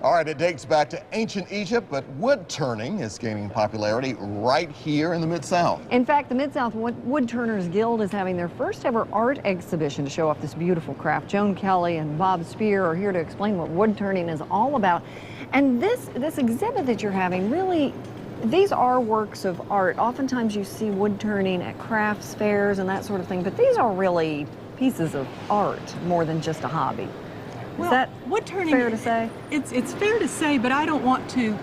All right, it dates back to ancient Egypt, but wood turning is gaining popularity right here in the Mid-South. In fact, the Mid-South Woodturners Guild is having their first ever art exhibition to show off this beautiful craft. Joan Kelly and Bob Speier are here to explain what wood turning is all about. And this exhibit that you're having, really, these are works of art. Oftentimes you see wood turning at crafts fairs and that sort of thing, but these are really pieces of art more than just a hobby. Is that wood turning, fair to say? It's fair to say, but I don't want to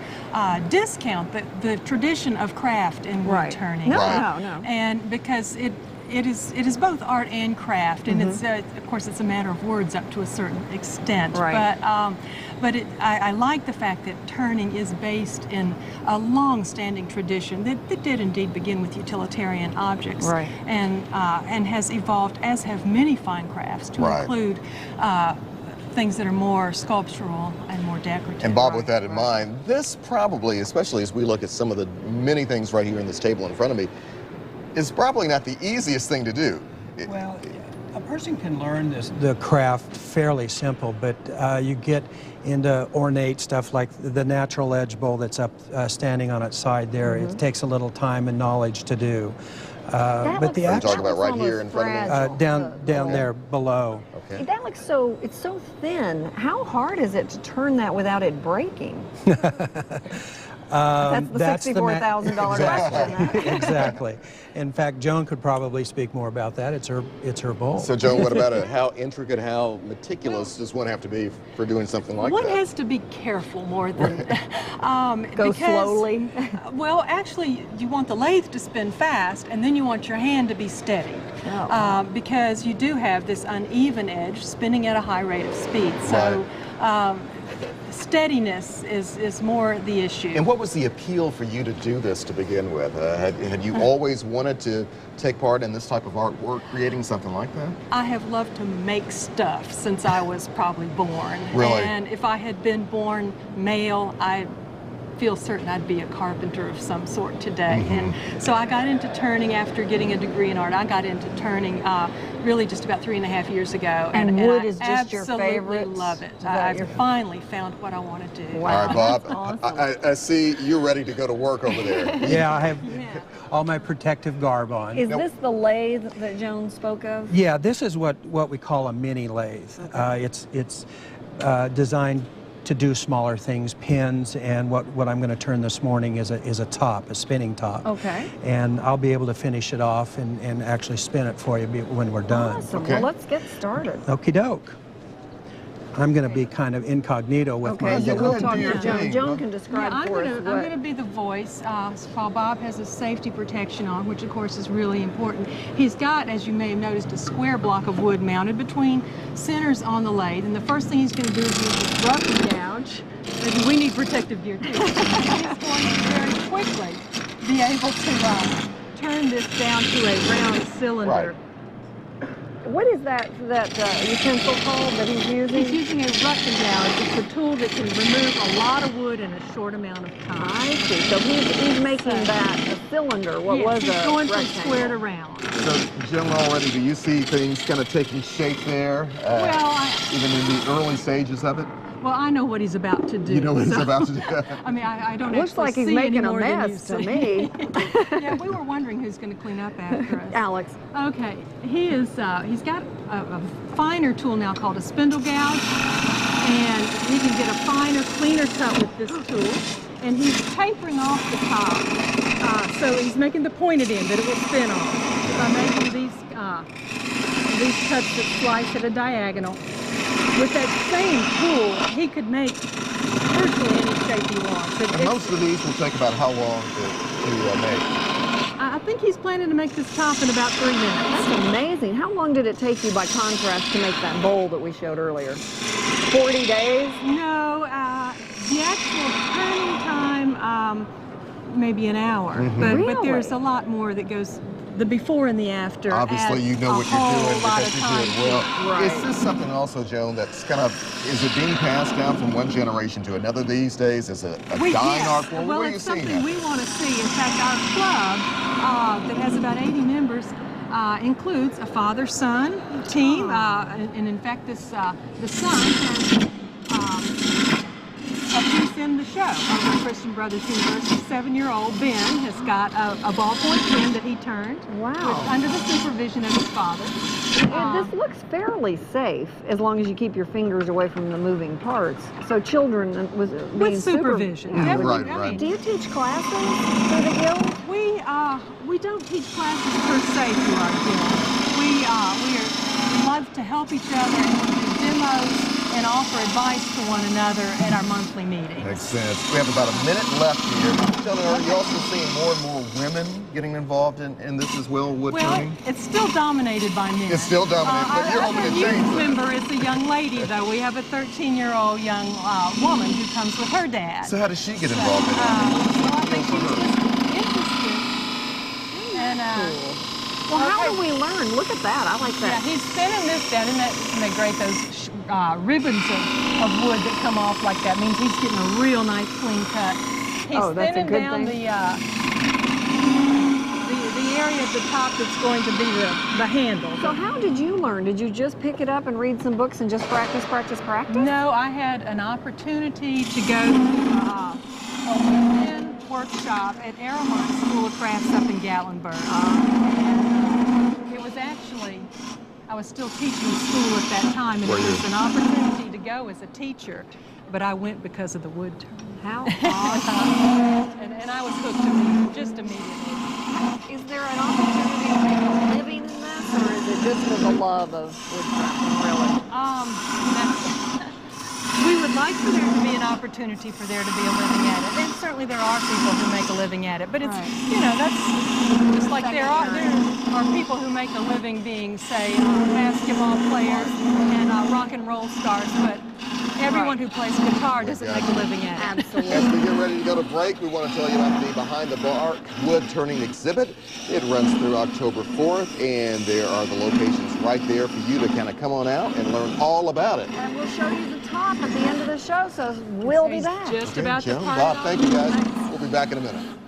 discount the tradition of craft in wood turning. No, Right. no. And because it is both art and craft, and it's of course it's a matter of words up to a certain extent. Right. But I like the fact that turning is based in a long-standing tradition that did indeed begin with utilitarian objects, Right. and has evolved, as have many fine crafts, to Right. include things that are more sculptural and more decorative. And Bob, with that in mind, this probably, especially as we look at some of the many things right here in this table in front of me, is probably not the easiest thing to do. Well, a person can learn the craft fairly simple, but you get into ornate stuff like the natural edge bowl that's up standing on its side there. It takes a little time and knowledge to do. But the You're talking about right here in front of me? down there below. Okay. That looks it's so thin. How hard is it to turn that without it breaking? That's the $64,000 question. Exactly. In fact, Joan could probably speak more about that. It's her bowl. So, Joan, what about it? How intricate, how meticulous does one have to be for doing something like One that? has to be careful more than Go slowly. Well, actually, you want the lathe to spin fast, and then you want your hand to be steady, because you do have this uneven edge spinning at a high rate of speed. So. Steadiness is more the issue. And what was the appeal for you to do this to begin with? Had you always wanted to take part in this type of artwork, creating something like that? I have loved to make stuff since I was probably born. Really? And if I had been born male, I feel certain I'd be a carpenter of some sort today. And so I got into turning after getting a degree in art. I got into turning really just about 3.5 years ago. And wood I is just your favorite? absolutely love it. I've finally found what I want to do. Wow. All right, Bob, Awesome. I see you're ready to go to work over there. Yeah, I have all my protective garb on. Is this the lathe that Joan spoke of? Yeah, this is what we call a mini lathe. It's designed to do smaller things, pins, and what I'm going to turn this morning is a top, a spinning top. Okay. And I'll be able to finish it off and actually spin it for you when we're done. Awesome. Okay. Well, let's get started. Okie doke. I'm going to be kind of incognito with my. So we'll talk to Yeah. Joan. Joan can describe I'm for us I'm going to be the voice while Bob has a safety protection on, which of course is really important. He's got, as you may have noticed, a square block of wood mounted between centers on the lathe, and the first thing he's going to do is use his rough and gouge. Maybe we need protective gear too. He's going to very quickly be able to turn this down to a round cylinder. Right. What is that utensil called that he's using? He's using a rough and gouge. It's a tool that can remove a lot of wood in a short amount of time. I see. So he's making that a cylinder. What was he's a going from rectangle? square to round. So, Jim, already, do you see things kind of taking shape there? Even in the early stages of it? Well, I know what he's about to do. You know what he's about to do? I mean, I don't Looks actually like he's see making any a more than mess you to see. me. Yeah, we were wondering who's going to clean up after us. Alex. Okay, he's got a finer tool now called a spindle gouge, and he can get a finer, cleaner cut with this tool. And he's tapering off the top, so he's making the pointed end that it will spin on. By making these cuts that slice at a diagonal. With that same tool, he could make virtually any shape he wants. And most of these will take about how long to make? I think he's planning to make this top in about 3 minutes. That's amazing. How long did it take you, by contrast, to make that bowl that we showed earlier? 40 days? No, the actual turning time, maybe an hour. But there's a lot more that goes, the before and the after. Obviously, you know what you're doing because you do it well. Right. Is this something also, Joan, that's kind of, is it being passed down from one generation to another these days? Is it a dying art form? Well, Where are you it's seeing something that? we want to see. In fact, our club that has about 80 members includes a father-son team, and in fact, the son has show over at Christian Brothers University. 7-year-old Ben has got a ballpoint pen that he turned under the supervision of his father. This looks fairly safe as long as you keep your fingers away from the moving parts. So children with supervision. Right. Do you teach classes through the guild? We don't teach classes per se through our guild. We love to help each other and do demos and offer advice to one another at our monthly meetings. Makes sense. We have about a minute left here. Are you also seeing more and more women getting involved in this as well, wood turning? Well, it's still dominated by men. It's still dominated, but you're hoping to change Our that. member is a young lady, though. We have a 13-year-old young woman who comes with her dad. So how does she get involved in it? Well, I think she's just interested. And, Well, how do we learn? Look at that. I like that. Yeah, he's thinning this down. Isn't that great? Those ribbons of wood that come off like that means he's getting a real nice clean cut. He's that's a thinning good down thing. the area at the top that's going to be the handle. So how did you learn? Did you just pick it up and read some books and just practice? No, I had an opportunity to go to a woodpen workshop at Aramont School of Crafts up in Gatlinburg. And it was actually, I was still teaching school at that time, and it was an opportunity to go as a teacher, but I went because of the wood turn. How awesome. And I was hooked just immediately. Is there an opportunity to make a living in this, or is it just for the love of woodcraft, really? We would like for there to be an opportunity for there to be a living at it. And certainly there are people who make a living at it. But it's, that's just like there are people who make a living being, say, basketball players and rock and roll stars. But everyone who plays guitar doesn't make a living at it. Absolutely. As we get ready to go to break, we want to tell you about the Behind the Bar wood turning exhibit. It runs through October 4th, and there are the locations right there for you to kind of come on out and learn all about it. And we'll show you the top at the end of the show, so we'll be back. Just about to Joan, part Bob, off. thank you guys. We'll be back in a minute.